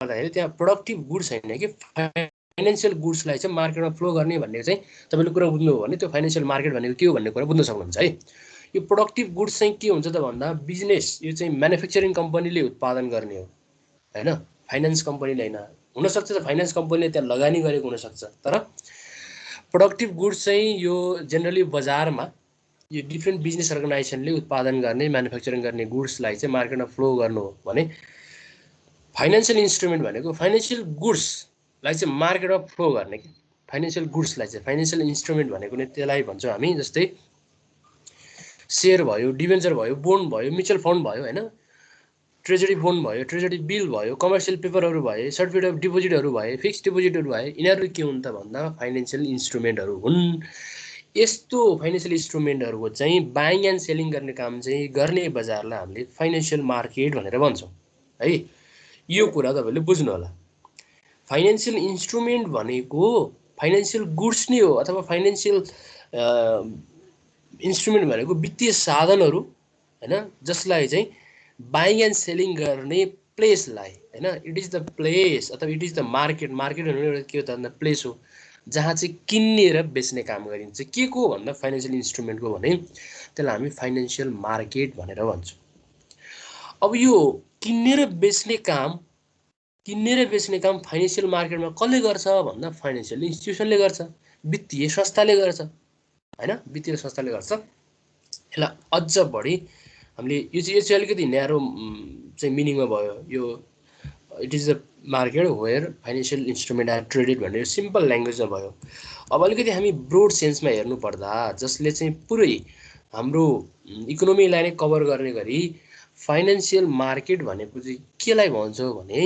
गर्दाखेरि त्यहाँ productive goods हैन कि फाइनान्शियल गुड्सलाई चाहिँ मार्केटमा फ्लो गर्ने भन्ने चाहिँ तपाईँले कुरा बुझ्नुभयो भने त्यो फाइनान्शियल मार्केट भनेको के हो भन्ने कुरा बुझ्न सक्नुहुन्छ है। यो प्रोडक्टिभ गुड्स चाहिँ के हुन्छ त भन्दा बिजनेस यो चाहिँ म्यानुफ्याक्चरिङ कम्पनीले उत्पादन गर्ने हो हैन, फाइनान्स कम्पनीले हैन। हुनसक्छ त फाइनान्स कम्पनीले त्यहाँ लगानी गरेको हुनसक्छ, तर प्रोडक्टिभ गुड्स चाहिँ यो जेनरली बजारमा यो डिफ्रेन्ट बिजनेस अर्गनाइजेसनले उत्पादन गर्ने म्यानुफ्याक्चरिङ गर्ने गुड्सलाई चाहिँ मार्केटमा फ्लो गर्नु हो भने फाइनान्शियल इन्स्ट्रुमेन्ट भनेको फाइनान्शियल गुड्सलाई चाहिँ मार्केटमा फ्लो गर्ने कि फाइनान्शियल गुड्सलाई चाहिँ फाइनान्शियल इन्स्ट्रुमेन्ट भनेको नै त्यसलाई भन्छौँ हामी। जस्तै सेयर भयो, डिभेन्चर भयो, बोन्ड भयो, म्युचुअल फन्ड भयो हैन, ट्रेजरी बोन्ड भयो, ट्रेजरी बिल भयो, कमर्सियल पेपरहरू भए, सर्टिफिकेट अफ डिपोजिटहरू भए, फिक्स डिपोजिटहरू भए, यिनीहरू के हुन् त भन्दा फाइनान्शियल इन्स्ट्रुमेन्टहरू हुन्। यस्तो फाइनान्शियल इन्स्ट्रुमेन्टहरूको चाहिँ बाइङ एन्ड सेलिङ गर्ने काम चाहिँ गर्ने बजारलाई हामीले फाइनान्शियल मार्केट भनेर भन्छौँ है। यो कुरा तपाईँले बुझ्नु होला। फाइनान्शियल इन्स्ट्रुमेन्ट भनेको फाइनान्शियल गुड्स नै हो अथवा फाइनान्शियल इन्स्ट्रुमेन्ट भनेको वित्तीय साधनहरू हैन, जसलाई चाहिँ बाइङ एन्ड सेलिङ गर्ने प्लेसलाई हैन, इट इज द प्लेस अथवा it is the market. Market भनेको एउटा के हो त भन्दा प्लेस हो जहाँ चाहिँ किन्ने र बेच्ने काम गरिन्छ। के को भन्दा फाइनान्शियल इन्स्ट्रुमेन्टको भने त्यसलाई हामी फाइनान्शियल मार्केट भनेर भन्छौँ। अब यो किन्ने र बेच्ने काम फाइनान्शियल मार्केटमा कसले गर्छ भन्दा फाइनान्शियल इन्स्टिट्युसनले गर्छ, वित्तीय संस्थाले गर्छ हैन, वित्तीय संस्थाले गर्छ। यसलाई अझ बढी हामीले यो चाहिँ अलिकति न्यारो चाहिँ मिनिङमा भयो। यो it is the market where financial instrument are traded भनेर सिम्पल ल्याङ्ग्वेजमा भयो। अब अलिकति हामी ब्रोड सेन्समा हेर्नु पर्दा जसले चाहिँ पुरै हाम्रो इकोनोमीलाई नै कभर गर्ने गरी फाइनान्शियल मार्केट भनेको चाहिँ केलाई भन्छौँ भने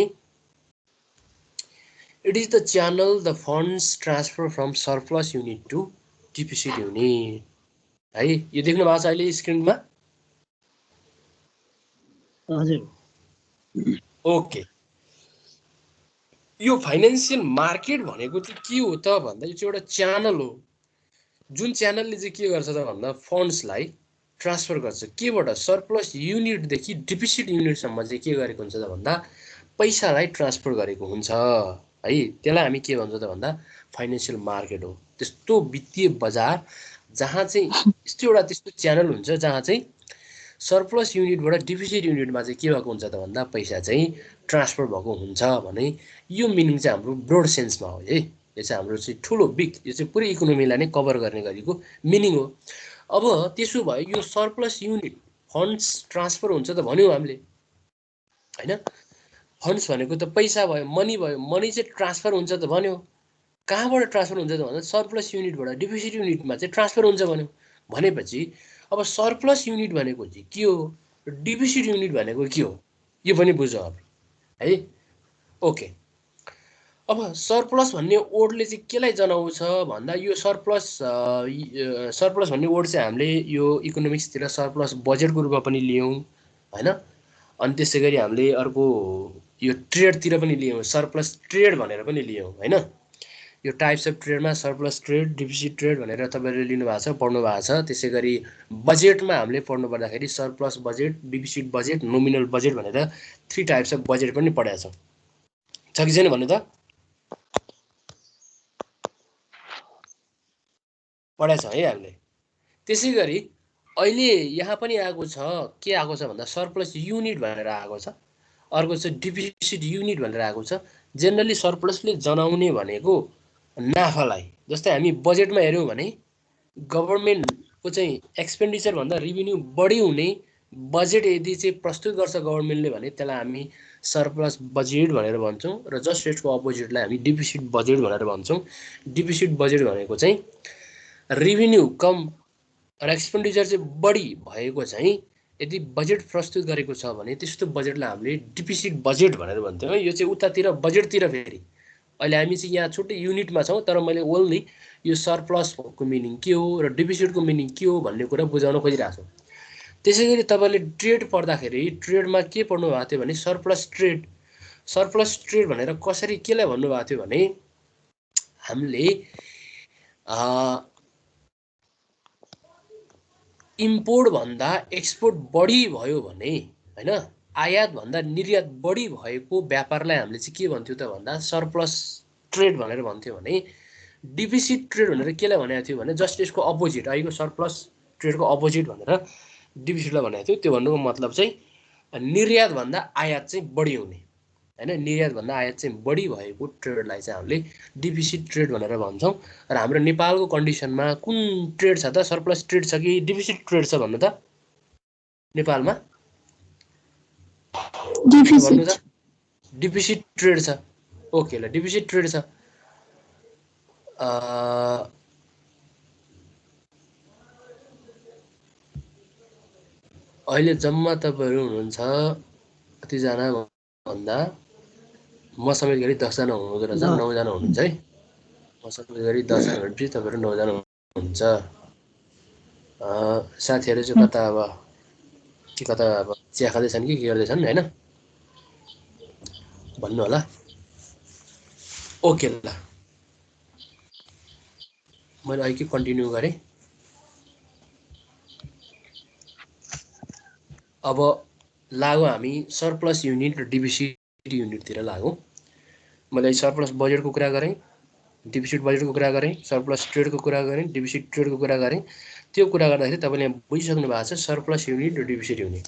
it is the channel the funds transfer from surplus unit to deficit unit है। यो देख्नु भएको छ अहिले स्क्रिनमा? हजुर। ओके, यो फाइनान्शियल मार्केट भनेको चाहिँ के हो त भन्दा यो चाहिँ एउटा च्यानल हो जुन च्यानलले चाहिँ के गर्छ त भन्दा फन्ड्सलाई ट्रान्सफर गर्छ केबाट सरप्लस युनिटदेखि डिफिसिट युनिटसम्म चाहिँ के गरेको हुन्छ त भन्दा पैसालाई ट्रान्सफर गरेको हुन्छ है। त्यसलाई हामी के भन्छ त भन्दा फाइनान्शियल मार्केट हो। त्यस्तो वित्तीय बजार जहाँ चाहिँ यस्तो एउटा त्यस्तो च्यानल हुन्छ जहाँ चाहिँ सरप्लस युनिटबाट डिफिसिट युनिटमा चाहिँ के भएको हुन्छ त भन्दा पैसा चाहिँ ट्रान्सफर भएको हुन्छ भने यो मिनिङ चाहिँ हाम्रो ब्रोड सेन्समा हो है। यो चाहिँ हाम्रो चाहिँ ठुलो बिग, यो चाहिँ पुरै इकोनोमीलाई नै कभर गर्ने गरेको मिनिङ हो। अब त्यसो भए यो सरप्लस युनिट फन्ड्स ट्रान्सफर हुन्छ त भन्यौँ हामीले हैन। फन्ड्स भनेको त पैसा भयो, मनी भयो, मनी चाहिँ ट्रान्सफर हुन्छ त भन्यो। कहाँबाट ट्रान्सफर हुन्छ त भन्दा सरप्लस युनिटबाट डिफिसिट युनिटमा चाहिँ ट्रान्सफर हुन्छ भन्यो। भनेपछि अब सरप्लस युनिट भनेको चाहिँ के हो, डिफिसिट युनिट भनेको के हो, यो पनि बुझौँ अब है। ओके, अब सरप्लस भन्ने वर्डले चाहिँ केलाई जनाउँछ भन्दा यो सरप्लस भन्ने वर्ड चाहिँ हामीले यो इकोनोमिक्सतिर सरप्लस बजेटको रूपमा पनि लियौँ हैन। अनि त्यसै गरी हामीले अर्को यो ट्रेडतिर पनि लियौँ, सरप्लस ट्रेड भनेर पनि लियौँ हैन। यो टाइप्स अफ ट्रेडमा सरप्लस ट्रेड, डिफिसिट ट्रेड भनेर तपाईँले लिनु भएको छ, पढ्नु भएको छ। त्यसै गरी बजेटमा हामीले पढ्नु पर्दाखेरि surplus budget, deficit budget, nominal budget भनेर 3 टाइप्स अफ बजेट पनि पढाएको छ कि छैन भन्नु त? पढाएको छ है हामीले। त्यसै गरी अहिले यहाँ पनि आएको छ, के आएको छ भन्दा सरप्लस युनिट भनेर आएको छ, अर्को चाहिँ डिफिसिट युनिट भनेर आएको छ। जेनरली सरप्लसले जनाउने भनेको नाफालाई, जस्तै हामी बजेटमा हेऱ्यौँ भने गभर्मेन्टको चाहिँ एक्सपेन्डिचर भन्दा रेभिन्यू बढी हुने बजेट यदि चाहिँ प्रस्तुत गर्छ गभर्मेन्टले भने त्यसलाई हामी सरप्लस बजेट भनेर भन्छौँ र जस्ट यसको अपोजिटलाई हामी डिफिसिट बजेट भनेर भन्छौँ। डिफिसिट बजेट भनेको चाहिँ रेभिन्यू कम र एक्सपेन्डिचर चाहिँ बढी भएको चाहिँ यदि बजेट प्रस्तुत गरेको छ भने त्यस्तो बजेटलाई हामीले डिफिसिट बजेट भनेर भन्छौँ है। यो चाहिँ उतातिर बजेटतिर फेरि अहिले हामी चाहिँ यहाँ छुट्टै युनिटमा छौँ, तर मैले ओन्ली यो सरप्लसको मिनिङ के हो र डिफिसिटको मिनिङ के हो भन्ने कुरा बुझाउन खोजिरहेको छु। त्यसै गरी तपाईँले ट्रेड पढ्दाखेरि ट्रेडमा के पढ्नु भएको थियो भने सरप्लस ट्रेड। सरप्लस ट्रेड भनेर कसरी केलाई भन्नुभएको थियो भने हामीले इम्पोर्ट भन्दा एक्सपोर्ट बढी भयो भने हैन, आयात भन्दा निर्यात बढी भएको व्यापारलाई हामीले चाहिँ के भन्थ्यौँ त भन्दा सरप्लस ट्रेड भनेर भन्थ्यौँ भने डिफिसिट ट्रेड भनेर केलाई भनेको थियो भने जस्ट यसको अपोजिट अहिलेको सरप्लस ट्रेडको अपोजिट भनेर डिफिसिटलाई भनेको थियो। त्यो भन्नुको मतलब चाहिँ निर्यात भन्दा आयात चाहिँ बढी हुने हैन, निर्यात भन्दा आयात चाहिँ बढी भएको ट्रेडलाई चाहिँ हामीले डिफिसिट ट्रेड भनेर भन्छौँ। र हाम्रो नेपालको कन्डिसनमा कुन ट्रेड छ त, सरप्लस ट्रेड छ कि डिफिसिट ट्रेड छ भन्नु त नेपालमा? भन्नु त डिफिसिट ट्रेड छ। ओके ल, डिफिसिट ट्रेड छ। अहिले जम्मा तपाईँहरू हुनुहुन्छ कतिजना भन्दा म समेत गरी 10 जना हुनुहुँदो रहेछ, 9 जना हुनुहुन्छ है। म समेत गरी 10 जना भनेपछि तपाईँहरू 9 जना हुनुहुन्छ। साथीहरू चाहिँ कता अब चिया खाँदैछन् कि के गर्दैछन् हैन भन्नु होला। ओके ल, मैले अहिले कन्टिन्यू गरेँ। अब लागौँ हामी सरप्लस युनिट र डिफिसिट युनिटतिर लागौँ। मैले सरप्लस बजेटको कुरा गरेँ, डिफिसिट बजेटको कुरा गरेँ, सरप्लस ट्रेडको कुरा गरेँ, डिफिसिट ट्रेडको कुरा गरेँ। त्यो कुरा गर्दाखेरि तपाईँले बुझिसक्नु भएको छ सरप्लस युनिट र डिफिसिट युनिट।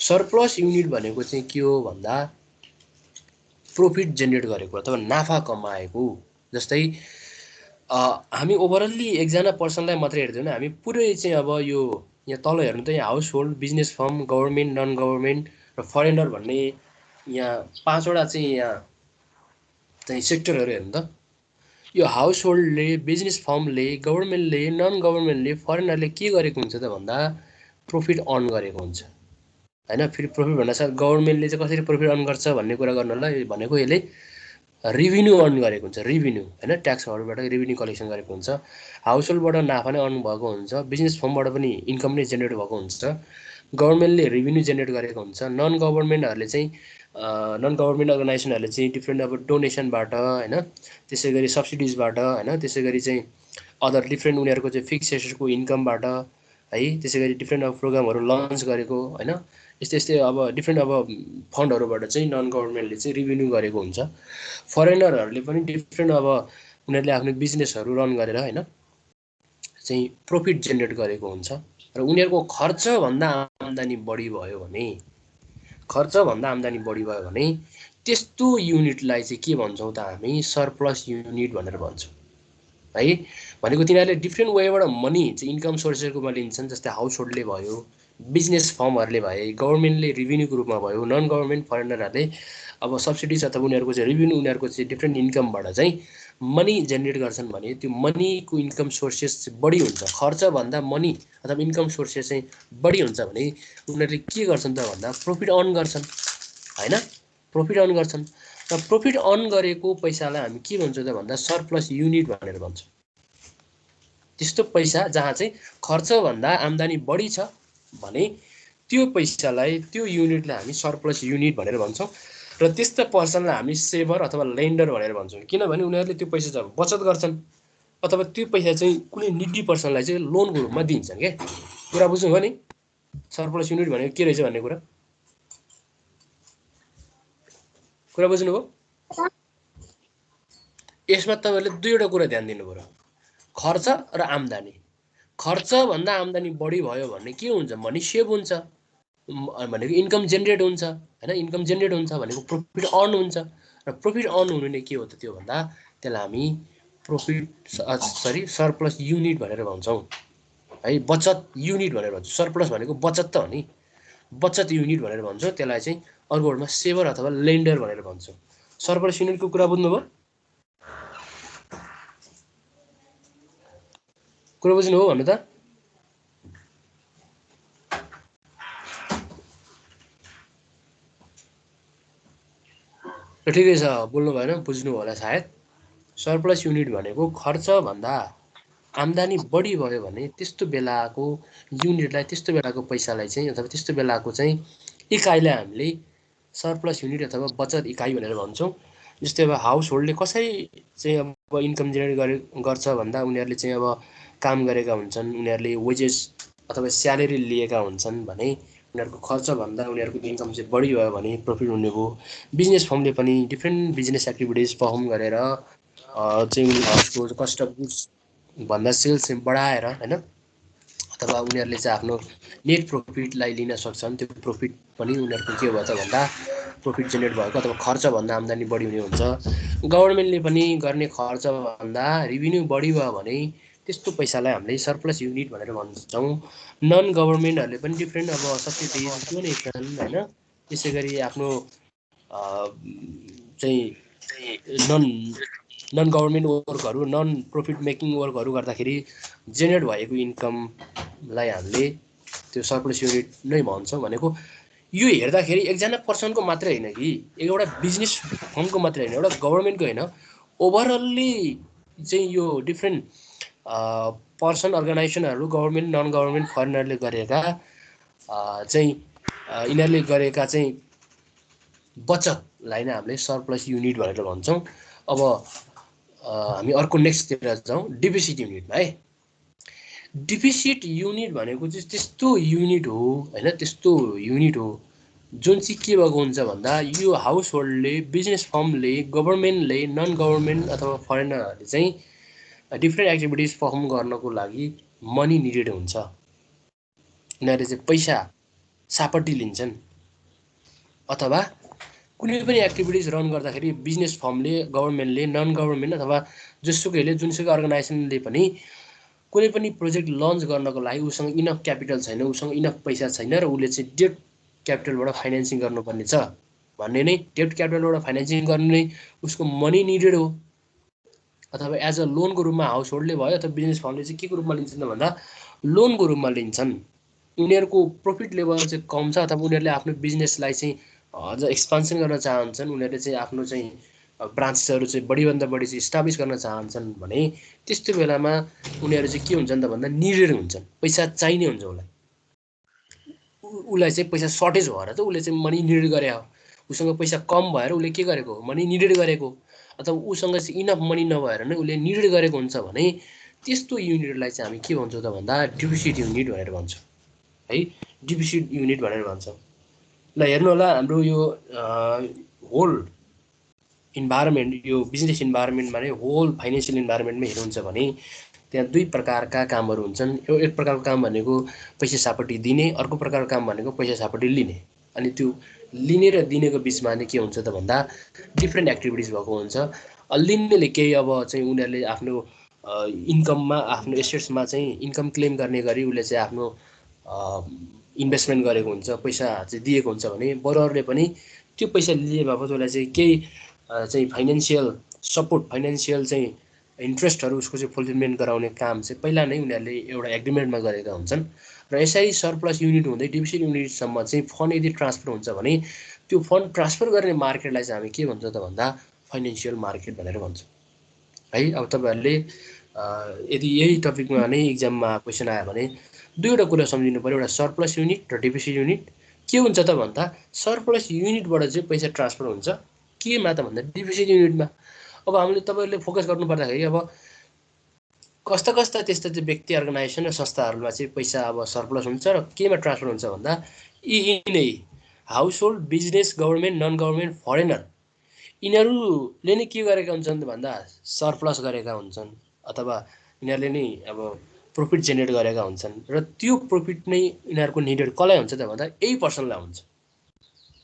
सरप्लस युनिट भनेको चाहिँ के हो भन्दा प्रॉफिट जेनेरेट गरेको अथवा नाफा कमाएको। जस्तै हामी ओभरअल्ली एकजना पर्सनलाई मात्रै हेर्दैनौँ, हामी पुरै चाहिँ अब यो यहाँ तल हेर्नु त यहाँ household, business firm, government, non government र फरेनर भन्ने यहाँ 5 वटा चाहिँ यहाँ चाहिँ सेक्टरहरू हेर्नु त। यो हाउस होल्डले, बिजनेस फर्मले, गभर्मेन्टले, नन गभर्मेन्टले, फरेनरले के गरेको हुन्छ त भन्दा प्रॉफिट अर्न गरेको हुन्छ हैन। फेरि प्रॉफिट भन्दा साथ गभर्मेन्टले चाहिँ कसरी प्रॉफिट अर्न गर्छ भन्ने कुरा गर्नलाई भनेको यसले रेभिन्यू अर्न गरेको हुन्छ, रेभिन्यू हैन, ट्याक्सहरूबाट रेभिन्यू कलेक्सन गरेको हुन्छ। हाउस होल्डबाट नाफा नै अर्न भएको हुन्छ, बिजनेस फर्मबाट पनि इन्कम नै जेनेरेट भएको हुन्छ, गभर्मेन्टले रेभिन्यू जेनेरेट गरेको हुन्छ, नन गभर्मेन्टहरूले चाहिँ नन गभर्मेन्ट अर्गनाइजेसनहरूले चाहिँ डिफ्रेन्ट अब डोनेसनबाट हैन, त्यसै गरी सब्सिडिजबाट हैन, त्यसै गरी चाहिँ अदर डिफ्रेन्ट उनीहरूको चाहिँ फिक्सेसनको इन्कमबाट है, त्यसै गरी डिफ्रेन्ट अब प्रोग्रामहरू लन्च गरेको हैन, यस्तै यस्तै अब डिफ्रेन्ट अब फन्डहरूबाट चाहिँ नन गभर्मेन्टले चाहिँ रेभिन्यू गरेको हुन्छ। फरेनरहरूले पनि डिफ्रेन्ट अब उनीहरूले आफ्नो बिजनेसहरू रन गरेर हैन चाहिँ प्रॉफिट जेनेरेट गरेको हुन्छ। र उनीहरूको खर्चभन्दा आम्दानी बढी भयो भने, खर्चभन्दा आम्दानी बढी भयो भने त्यस्तो युनिटलाई चाहिँ के भन्छौँ त हामी सरप्लस युनिट भनेर भन्छौँ है। भनेको तिनीहरूले डिफ्रेन्ट वेबाट मनी चाहिँ इन्कम सोर्सेसकोमा लिन्छन्। जस्तै हाउस होल्डले भयो, बिजनेस फर्महरूले भए, गभर्मेन्टले रेभिन्यूको रूपमा भयो, नन गभर्मेन्ट फरेनरहरूले अब सब्सिडिज अथवा उनीहरूको चाहिँ रेभिन्यू, उनीहरूको चाहिँ डिफ्रेन्ट इन्कमबाट चाहिँ मनी जेनेरेट गर्छन् भने त्यो मनीको इन्कम सोर्सेस चाहिँ बढी हुन्छ। खर्चभन्दा मनी अथवा इन्कम सोर्सेस चाहिँ बढी हुन्छ भने उनीहरूले के गर्छन् त भन्दा प्रॉफिट अर्न गर्छन् हैन, प्रॉफिट अर्न गर्छन्। र प्रॉफिट अर्न गरेको पैसालाई हामी के भन्छौँ त भन्दा सरप्लस युनिट भनेर भन्छौँ। त्यस्तो पैसा जहाँ चाहिँ खर्चभन्दा आम्दानी बढी छ भने त्यो पैसालाई, त्यो युनिटलाई हामी सरप्लस युनिट भनेर भन्छौँ। र त्यस्तो पर्सनलाई हामी सेभर अथवा लेन्डर भनेर भन्छौँ, किनभने उनीहरूले त्यो पैसा चाहिँ बचत गर्छन् अथवा त्यो पैसा चाहिँ कुनै निडी पर्सनलाई चाहिँ लोनको रूपमा दिन्छन् क्या। कुरा बुझ्नुभयो नि, सरप्लस युनिट भनेको के रहेछ भन्ने कुरा बुझ्नुभयो। यसमा तपाईँहरूले दुईवटा कुरा ध्यान दिनु पर्यो, खर्च र आम्दानी। खर्चभन्दा आम्दानी बढी भयो भने के हुन्छ, मनी सेभ हुन्छ भनेको इन्कम जेनेरेट हुन्छ हैन, इन्कम जेनेरेट हुन्छ भनेको प्रॉफिट अर्न हुन्छ। र प्रॉफिट अर्न हुनु नै के हो त त्यो भन्दा त्यसलाई हामी सरप्लस युनिट भनेर भन्छौँ है, बचत युनिट भनेर भन्छौँ। सरप्लस भनेको बचत त हो नि, बचत युनिट भनेर भन्छौँ। त्यसलाई चाहिँ अर्को वर्डमा सेभर अथवा लेन्डर भनेर भन्छौँ। सरप्लस युनिटको कुरा बुझ्नुभयो, कुरा बुझ्नुभयो भन्नु त। ठिकै छ, बोल्नु भएन, बुझ्नु होला सायद। सरप्लस युनिट भनेको खर्चभन्दा आम्दानी बढी भयो भने त्यस्तो बेलाको युनिटलाई, त्यस्तो बेलाको पैसालाई चाहिँ अथवा त्यस्तो बेलाको चाहिँ इकाइलाई हामीले सरप्लस युनिट अथवा बचत इकाइ भनेर भन्छौँ। जस्तै अब हाउस होल्डले कसरी चाहिँ अब इन्कम जेनेरेट गर्छ भन्दा उनीहरूले चाहिँ अब काम गरेका हुन्छन्, उनीहरूले वेजेस अथवा स्यालेरी लिएका हुन्छन् भने उनीहरूको खर्चभन्दा उनीहरूको इन्कम चाहिँ बढी भयो भने प्रफिट हुने भयो। बिजनेस फर्मले पनि डिफ्रेन्ट बिजनेस एक्टिभिटिज पर्फर्म गरेर चाहिँ उसको कस्ट अफ गुड्स भन्दा सेल्स चाहिँ बढाएर होइन, अथवा उनीहरूले चाहिँ आफ्नो नेट प्रफिटलाई लिन सक्छन्। त्यो प्रफिट पनि उनीहरूको के भयो त भन्दा प्रफिट जेनेरेट भएको अथवा खर्चभन्दा आम्दानी बढी हुने हुन्छ। गभर्मेन्टले पनि गर्ने खर्चभन्दा रेभिन्यू बढी भयो भने त्यस्तो पैसालाई हामीले सरप्लस युनिट भनेर भन्छौँ। नन गभर्मेन्टहरूले पनि डिफ्रेन्ट अब सब्सिडिज डोनेसन होइन, त्यसै गरी आफ्नो चाहिँ नन गभर्मेन्ट वर्कहरू नन प्रफिट मेकिङ वर्कहरू गर्दाखेरि जेनेरेट भएको इन्कमलाई हामीले त्यो सरप्लस युनिट नै भन्छौँ। भनेको यो हेर्दाखेरि एकजना पर्सनको मात्रै होइन कि, एउटा बिजनेस फर्मको मात्रै होइन, एउटा गभर्मेन्टको होइन, ओभरअल्ली चाहिँ यो डिफ्रेन्ट पर्सन अर्गनाइजेसनहरू गभर्मेन्ट नन गभर्मेन्ट फरेनरले गरेका चाहिँ यिनीहरूले गरेका चाहिँ बचतलाई नै हामीले सरप्लस युनिट भनेर भन्छौँ। अब हामी अर्को नेक्स्टतिर जाउँ, डिफिसिट युनिटमा है। डिफिसिट युनिट भनेको चाहिँ त्यस्तो युनिट हो होइन, त्यस्तो युनिट हो जुन चाहिँ के भएको हुन्छ भन्दा यो हाउस होल्डले, बिजनेस फर्मले, गभर्मेन्टले, नन गभर्मेन्ट अथवा फरेनरहरूले चाहिँ डिफ्रेन्ट एक्टिभिटिज पर्फर्म गर्नको लागि मनी निडेड हुन्छ। यिनीहरूले चाहिँ पैसा सापट्टि लिन्छन्, अथवा कुनै पनि एक्टिभिटिज रन गर्दाखेरि बिजनेस फर्मले, गभर्मेन्टले, नन गभर्मेन्ट अथवा जोसुकैले, जुनसुकै अर्गनाइजेसनले पनि कुनै पनि प्रोजेक्ट लन्च गर्नको लागि उसँग इनफ क्यापिटल छैन, उसँग इनफ पैसा छैन र उसले चाहिँ डेट क्यापिटलबाट फाइनेन्सिङ गर्नुपर्ने छ भन्ने नै, डेट क्यापिटलबाट फाइनेन्सिङ गर्नु नै उसको मनी निडेड हो। अथवा एज अ लोनको रूपमा हाउस होल्डले भयो अथवा बिजनेस फर्मले चाहिँ के को रूपमा लिन्छन् भन्दा लोनको रूपमा लिन्छन्। उनीहरूको प्रफिट लेभल चाहिँ कम छ अथवा उनीहरूले आफ्नो बिजनेसलाई चाहिँ अझ एक्सपान्सन गर्न चाहन्छन्, उनीहरूले चाहिँ आफ्नो चाहिँ ब्रान्चेसहरू चाहिँ बढीभन्दा बढी चाहिँ इस्टाब्लिस गर्न चाहन्छन् भने त्यस्तो बेलामा उनीहरू चाहिँ के हुन्छन् त भन्दा निडेड हुन्छन्, पैसा चाहिने हुन्छ उसलाई। उसलाई चाहिँ पैसा सर्टेज भएर त उसले चाहिँ मनी निडेड गरे हो, उसँग पैसा कम भएर उसले के गरेको हो, मनी निडेड गरेको, अथवा उसँग चाहिँ इनफ मनी नभएर नै उसले निडेड गरेको हुन्छ भने त्यस्तो युनिटलाई चाहिँ हामी के भन्छौँ त भन्दा डिफिसिट युनिट भनेर भन्छौँ है, डिफिसिट युनिट भनेर भन्छौँ। ल हेर्नु होला, हाम्रो यो होल इन्भाइरोमेन्ट, यो बिजनेस इन्भाइरोमेन्टमा नै, होल फाइनेन्सियल इन्भाइरोमेन्टमा हेर्नुहुन्छ भने त्यहाँ दुई प्रकारका कामहरू हुन्छन्। एक प्रकारको काम भनेको पैसा सापट्टि दिने, अर्को प्रकारको काम भनेको पैसा सापट्टि लिने। अनि त्यो लिने र दिनेको बिचमा नै के हुन्छ त भन्दा डिफ्रेन्ट एक्टिभिटिज भएको हुन्छ। लिनेले केही अब चाहिँ उनीहरूले आफ्नो इन्कममा, आफ्नो एसेट्समा चाहिँ इन्कम क्लेम गर्ने गरी उसले चाहिँ आफ्नो इन्भेस्टमेन्ट गरेको हुन्छ, पैसा चाहिँ दिएको हुन्छ भने बरुहरूले पनि त्यो पैसा लिए बापत उसलाई चाहिँ केही चाहिँ फाइनेन्सियल सपोर्ट, फाइनेन्सियल चाहिँ इन्ट्रेस्टहरू उसको चाहिँ फुलफिलमेन्ट गराउने काम चाहिँ पहिला नै उनीहरूले एउटा एग्रिमेन्टमा गरेका हुन्छन्। र यसरी सरप्लस युनिट हुँदै डिफिसिट युनिटसम्म चाहिँ फन्ड यदि ट्रान्सफर हुन्छ भने त्यो फन्ड ट्रान्सफर गर्ने मार्केटलाई चाहिँ हामी के भन्छ त भन्दा फाइनेन्सियल मार्केट भनेर भन्छौँ है। अब तपाईँहरूले यदि यही टपिकमा नै इक्जाममा क्वेसन आयो भने दुईवटा कुरा सम्झिनु पऱ्यो, एउटा सरप्लस युनिट र डिफिसिट युनिट। के हुन्छ त भन्दा सरप्लस युनिटबाट चाहिँ पैसा ट्रान्सफर हुन्छ केमा त भन्दा डिफिसिट युनिटमा। अब हामीले तपाईँहरूले फोकस गर्नु पर्दाखेरि अब कस्ता कस्ता त्यस्ता चाहिँ व्यक्ति, अर्गनाइजेसन र संस्थाहरूमा चाहिँ पैसा अब सरप्लस हुन्छ र केमा ट्रान्सफर हुन्छ भन्दा यी नै household, business, government, non government, foreigner, यिनीहरूले नै के गरेका हुन्छन् भन्दा सरप्लस गरेका हुन्छन्, अथवा यिनीहरूले नै अब प्रफिट जेनेरेट गरेका हुन्छन्। र त्यो प्रफिट नै यिनीहरूको निडेड कसलाई हुन्छ त भन्दा यही पर्सनलाई हुन्छ,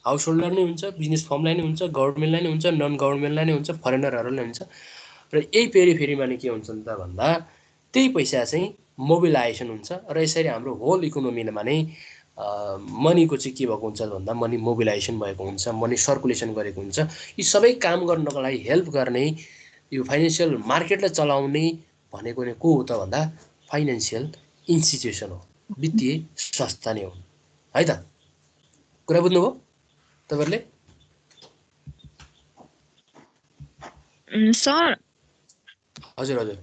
हाउस होल्डर नै हुन्छ, बिजनेस फर्मलाई नै हुन्छ, गभर्मेन्टलाई नै हुन्छ, नन गभर्मेन्टलाई नै हुन्छ, फरेनरहरूलाई नै हुन्छ। र यही फेरिमा नै के हुन्छ त भन्दा त्यही पैसा चाहिँ मोबिलाइजेसन हुन्छ र यसरी हाम्रो होल इकोनोमीमा नै मनीको चाहिँ के भएको हुन्छ भन्दा मनी मोबिलाइजेसन भएको हुन्छ, मनी सर्कुलेसन गरेको हुन्छ। यी सबै काम गर्नको लागि हेल्प गर्ने यो फाइनेन्सियल मार्केटलाई चलाउने भनेको नै को हो त भन्दा फाइनेन्सियल इन्स्टिट्युसन हो, वित्तीय संस्था नै हो है त। कुरा बुझ्नुभयो तपाईँहरूले? सर हजुर हजुर,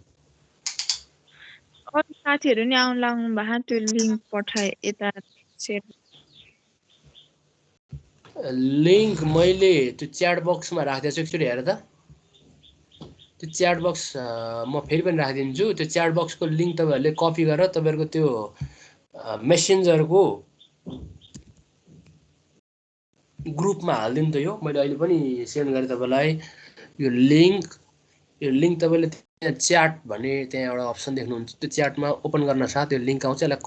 अरू साथीहरू नि आउनु लाग्नु भएको, त्यो लिङ्क पठाए यता सेयर। लिङ्क मैले त्यो च्याट बक्समा राखिदिएको छु, एकचोटि हेर त। त्यो च्याट बक्स म फेरि पनि राखिदिन्छु। त्यो च्याट बक्सको लिङ्क तपाईँहरूले कपी गरेर तपाईँहरूको त्यो मेसेन्जरको ग्रुपमा हालिदिउँ त यो मैले अहिले पनि सेन्ड गरेँ तपाईँलाई यो लिङ्क तपाईँले त्यहाँ च्याट भन्ने त्यहाँ एउटा अप्सन देख्नुहुन्छ त्यो च्याटमा ओपन गर्न साथ यो लिङ्क आउँछ यसलाई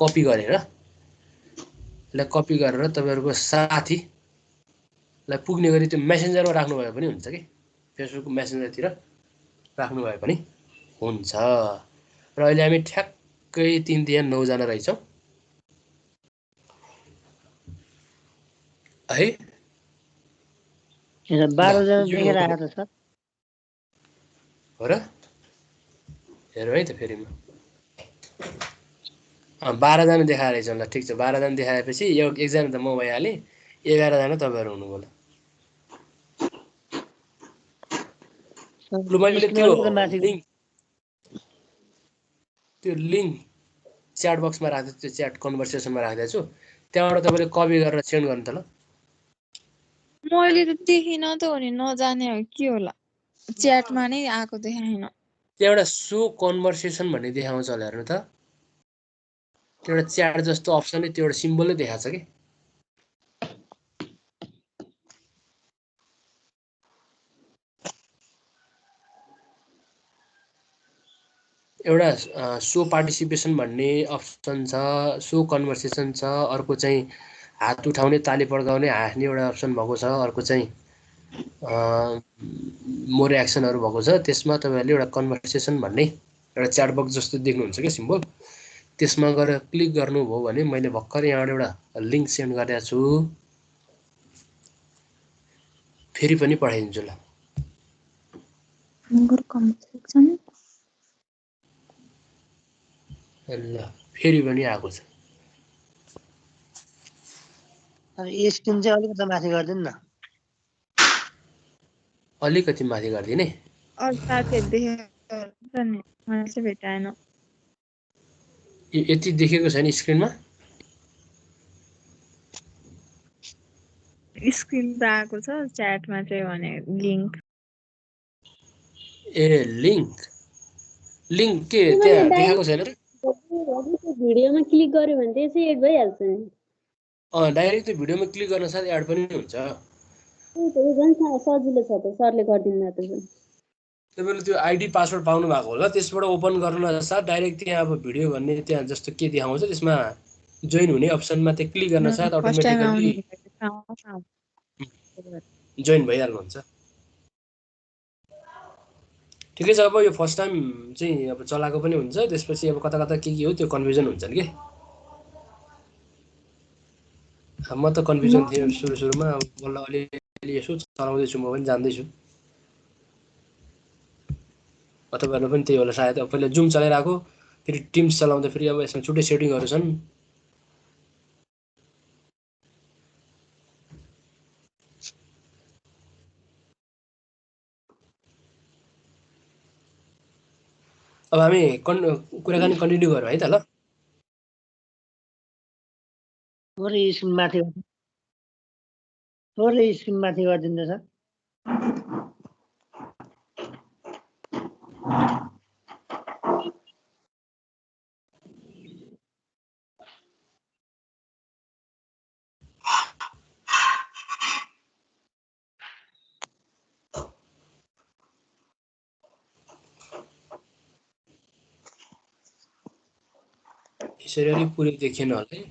कपी गरेर तपाईँहरूको साथीलाई पुग्ने गरी त्यो मेसेन्जरमा राख्नुभयो पनि हुन्छ कि फेसबुक मेसेन्जरतिर राख्नुभयो पनि हुन्छ र अहिले हामी ठ्याक्कै 3 देखि 9 जना रहेछौँ है 12 जना देखेर आएको छ सर हो र हेरौँ है त फेरि म 12 जना देखाएर रहेछ ल ठिक छ 12 जना देखाएपछि एकजना त म भइहालेँ 11 जना तपाईँहरू हुनुभयो ल मैले त्यो लिङ्क च्याट बक्समा राख्दै त्यो च्याट कन्भर्सेसनमा राख्दै छु त्यहाँबाट तपाईँले कपी गरेर सेन्ड गर्नु त ल मैले त देखिनँ त हो नि नजाने हो के होला च्याटमा नै आएको देखाएन त्यहाँबाट सो कन्भर्सेसन भन्ने देखाउँछ होला हेर्नु त त्यो एउटा च्याट जस्तो अप्सनै त्यो एउटा सिम्बलै देखाएको छ कि एउटा सो पार्टिसिपेसन भन्ने अप्सन छ सो कन्भर्सेसन छ अर्को चाहिँ हात उठाउने ताली पड्काउने हाँस्ने एउटा अप्सन भएको छ अर्को चाहिँ मोर एक्सनहरू भएको छ त्यसमा तपाईँहरूले एउटा कन्भर्सेसन भन्ने एउटा च्याट बक्स जस्तो देख्नुहुन्छ क्या सिम्बल त्यसमा गएर क्लिक गर्नुभयो भने मैले भर्खर यहाँबाट एउटा लिङ्क सेन्ड गरेको छु फेरि पनि पठाइदिन्छु ल ल फेरि पनि आएको छ अब यो स्क्रिन चाहिँ अलिकति माथि गरिदिनु न अलिकति माथि गरिदिने अरू साथीहरू देखेर नि मलाई चाहिँ भेटाएन यति देखेको छैन स्क्रिनमा स्क्रिन त आएको छ च्याटमा चाहिँ भने लिङ्क ए लिङ्क के त्यहाँ देखाएको छैन र भिडियोमा क्लिक गर्यो भने त्यसै एड भइहाल्छ नि डाइरेक्ट त्यो भिडियोमा क्लिक गर्न साथ एड पनि हुन्छ सजिलो छ त सरले गरिदिनु त तपाईँले त्यो आइडी पासवर्ड पाउनु भएको होला त्यसबाट ओपन गर्न साथ डाइरेक्ट त्यहाँ अब भिडियो भन्ने त्यहाँ जस्तो के देखाउँछ त्यसमा जोइन हुने अप्सनमा त्यहाँ क्लिक गर्न साथ अटोमेटिकली जोइन भइहाल्नुहुन्छ ठिकै छ अब यो फर्स्ट टाइम चाहिँ अब चलाएको पनि हुन्छ त्यसपछि अब कता कता के हो त्यो कन्फ्युजन हुन्छ नि के म त कन्फ्युजन थिएँ सुरुमा अब बल्ल अलिअलि यसो चलाउँदैछु म पनि जान्दैछु तपाईँहरू पनि त्यही होला सायद अब पहिला जुम चलाइरहेको फेरि टिम्स चलाउँदा फेरि अब यसमा छुट्टै सेटिङहरू छन् अब हामी कुराकानी कन्टिन्यू गरौँ है त ल थोरै स्क्रिन माथि गरिदिनु सर यसरी अलिक पुरै देखिएन होला है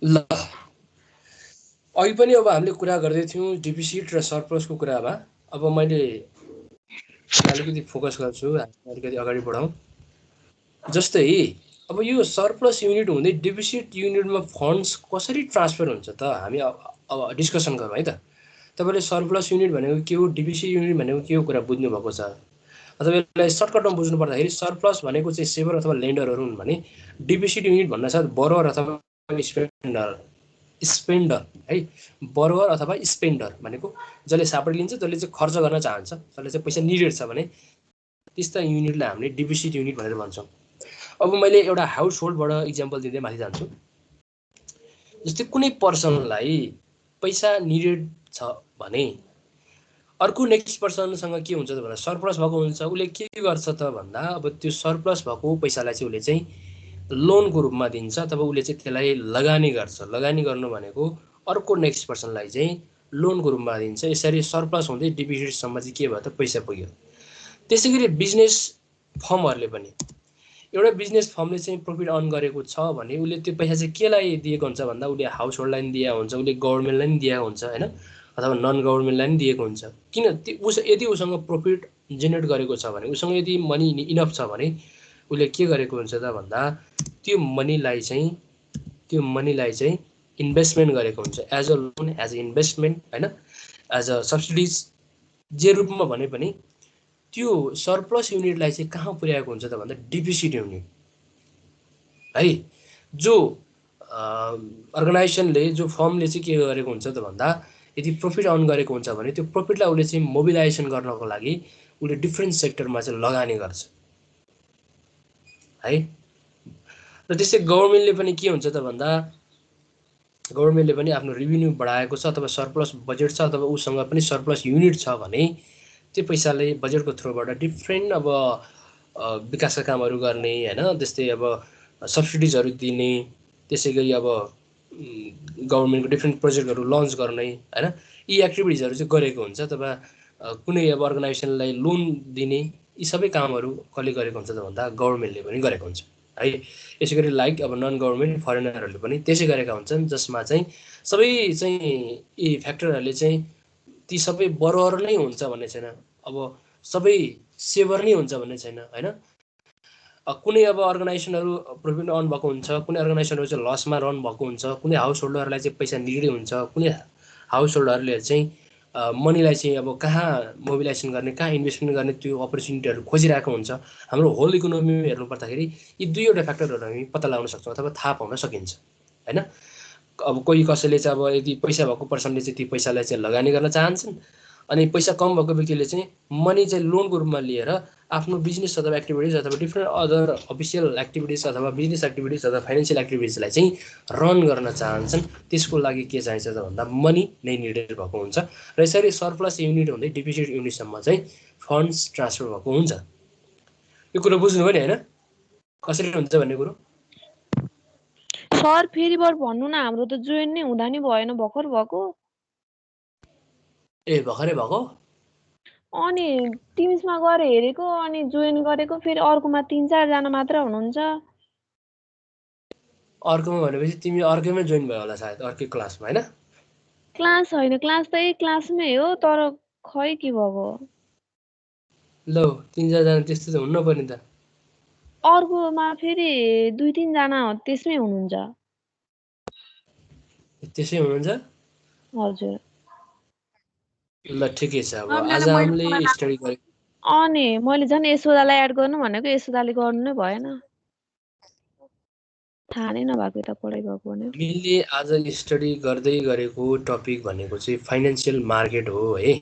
ल अघि पनि अब हामीले कुरा गर्दै थियौँ डिफिसिट र सरप्लसको कुरा अब मैले अलिकति फोकस गर्छु अलिकति अगाडि बढाउँ जस्तै अब यो सरप्लस युनिट हुँदै डिफिसिट युनिटमा फन्ड्स कसरी ट्रान्सफर हुन्छ त हामी अब डिस्कसन गरौँ है त तपाईँले सरप्लस युनिट भनेको के हो डिफिसिट युनिट भनेको के हो कुरा बुझ्नु भएको छ तपाईँलाई सर्टकटमा बुझ्नु पर्दाखेरि सरप्लस भनेको चाहिँ सेभर अथवा लेन्डरहरू हुन् भने डिफिसिट युनिट भन्न साथ बरोवर अथवा स्पेन्डर है बरोवर अथवा स्पेन्डर भनेको जसले सापडी लिन्छ जसले चाहिँ खर्च गर्न चाहन्छ जसले चाहिँ पैसा निडेड छ भने त्यस्ता युनिटलाई हामीले डिफिसिट युनिट भनेर भन्छौँ अब मैले एउटा हाउस होल्डबाट इक्जाम्पल दिँदै माथि जान्छु जस्तै कुनै पर्सनलाई पैसा निडेड छ भने अर्को नेक्स्ट पर्सनसँग के हुन्छ त भन्दा सरप्लस भएको हुन्छ, उसले के गर्छ त भन्दा अब त्यो सरप्लस भएको पैसालाई चाहिँ उसले चाहिँ लोनको रूपमा दिन्छ अथवा उसले चाहिँ त्यसलाई लगानी गर्छ। लगानी गर्नु भनेको अर्को नेक्स्ट पर्सनलाई चाहिँ लोनको रूपमा दिन्छ। यसरी सरप्लस हुँदै डिफिसिटसम्म चाहिँ के भयो त पैसा पुग्यो। त्यसै गरी बिजनेस फर्महरूले पनि एउटा बिजनेस फर्मले चाहिँ प्रफिट अर्न गरेको छ भने उसले त्यो पैसा चाहिँ केलाई दिएको हुन्छ भन्दा उसले हाउस होल्डलाई पनि दिएको हुन्छ, उसले गभर्मेन्टलाई पनि दिएको हुन्छ होइन, अथवा नन गभर्मेन्टलाई पनि दिएको हुन्छ। किन यदि उसँग प्रफिट जेनेरेट गरेको छ भने, उसँग यदि मनी इनफ छ भने उसले के गरेको हुन्छ त भन्दा त्यो मनीलाई चाहिँ इन्भेस्टमेन्ट गरेको हुन्छ, as a loan, as a investment होइन, एज अ सब्सिडिज जे रूपमा भने पनि त्यो सरप्लस युनिटलाई चाहिँ कहाँ पुर्याएको हुन्छ त भन्दा डिफिसिट युनिट है। जो अर्गनाइजेसनले, जो फर्मले चाहिँ के गरेको हुन्छ त भन्दा यदि प्रफिट अर्न गरेको हुन्छ भने त्यो प्रफिटलाई उसले चाहिँ मोबिलाइजेसन गर्नको लागि उसले डिफ्रेन्ट सेक्टरमा चाहिँ लगानी गर्छ है। र त्यस्तै गभर्मेन्टले पनि के हुन्छ त भन्दा गभर्मेन्टले पनि आफ्नो रेभिन्यू बढाएको छ अथवा सरप्लस बजेट छ अथवा उसँग पनि सरप्लस युनिट छ भने त्यो पैसाले बजेटको थ्रुबाट डिफ्रेन्ट अब विकासका कामहरू गर्ने होइन, त्यस्तै अब सब्सिडिजहरू दिने, त्यसै गरी अब गभर्मेन्टको डिफ्रेन्ट प्रोजेक्टहरू लन्च गर्ने होइन, यी एक्टिभिटिजहरू चाहिँ गरेको हुन्छ। अथवा कुनै अब अर्गनाइजेसनलाई लोन दिने, यी सबै कामहरू कसले गरेको हुन्छ त भन्दा गभर्मेन्टले पनि गरेको हुन्छ है। यसै गरी लाइक अब नन गभर्मेन्ट फरेनरहरूले पनि त्यसै गरेका हुन्छन्, जसमा चाहिँ सबै चाहिँ यी फ्याक्टरहरूले चाहिँ ती सबै बरोबर नै हुन्छ भन्ने छैन, अब सबै सेभर नै हुन्छ भन्ने छैन होइन। कुनै अब अर्गनाइजेसनहरू प्रफिट अर्न भएको हुन्छ, कुनै अर्गनाइजेसनहरू चाहिँ लसमा रन भएको हुन्छ, कुनै हाउस होल्डरलाई चाहिँ पैसा निडी हुन्छ, कुनै हाउस होल्डरले चाहिँ मनीलाई चाहिँ अब कहाँ मोबिलाइजेसन गर्ने, कहाँ इन्भेस्टमेन्ट गर्ने त्यो अपर्च्युनिटीहरू खोजिरहेको हुन्छ। हाम्रो होल इकोनोमी हेर्नु पर्दाखेरि यी दुईवटा फ्याक्टरहरू हामी पत्ता लगाउन सक्छौँ अथवा थाहा पाउन सकिन्छ होइन। अब कोही कसैले चाहिँ अब यदि पैसा भएको पर्सनले चाहिँ ती पैसालाई चाहिँ लगानी गर्न चाहन्छन्, अनि पैसा कम भएको व्यक्तिले चाहिँ मनी चाहिँ लोनको रूपमा लिएर आफ्नो बिजनेस अथवा एक्टिभिटिज अथवा डिफ्रेन्ट अदर अफिसियल एक्टिभिटिज अथवा बिजनेस एक्टिभिटिज अथवा फाइनेन्सियल एक्टिभिटिजलाई चाहिँ रन गर्न चाहन्छन्। त्यसको लागि के चाहिन्छ त भन्दा मनी नै निडेड भएको हुन्छ। र यसरी सरप्लस युनिट हुँदै डिफिसिट युनिटसम्म चाहिँ फन्ड्स ट्रान्सफर भएको हुन्छ। यो कुरो बुझ्नुभयो नि होइन, कसरी हुन्छ भन्ने कुरो? सर फेरि बर भन्नु न, हाम्रो त जोइन नै हुँदा नि भएन, भर्खर भएको। ए भर्खरै भएको? अनि टिम्समा गएर हेरेको, अनि जोइन गरेको, फेरि अर्कोमा 3-4 जना मात्र हुनुहुन्छ। अर्कोमा भनेपछि तिमी अर्कैमा जोइन भयो होला सायद, अर्कै क्लासमा होइन? क्लास होइन, क्लास त एक क्लासमै हो, तर खै के भएको। ल 3-4 जना त्यस्तो त हुन्न पर्ने त। अर्कोमा फेरि 2-3 जना त्यसमै हुनुहुन्छ। त्यसै हुनुहुन्छ? हजुर। ल ठिकै छ। अब आज हामीले स्टडी गरे। अनि मैले झन् यशोदालाई एड गर्नु भनेको, यशोदाले गर्नु नै भएन। थाहा नै नभएको यता पढाइ भएको भनेर। हामीले आज स्टडी गर्दै गरेको टपिक भनेको चाहिँ फाइनेन्सियल मार्केट हो है।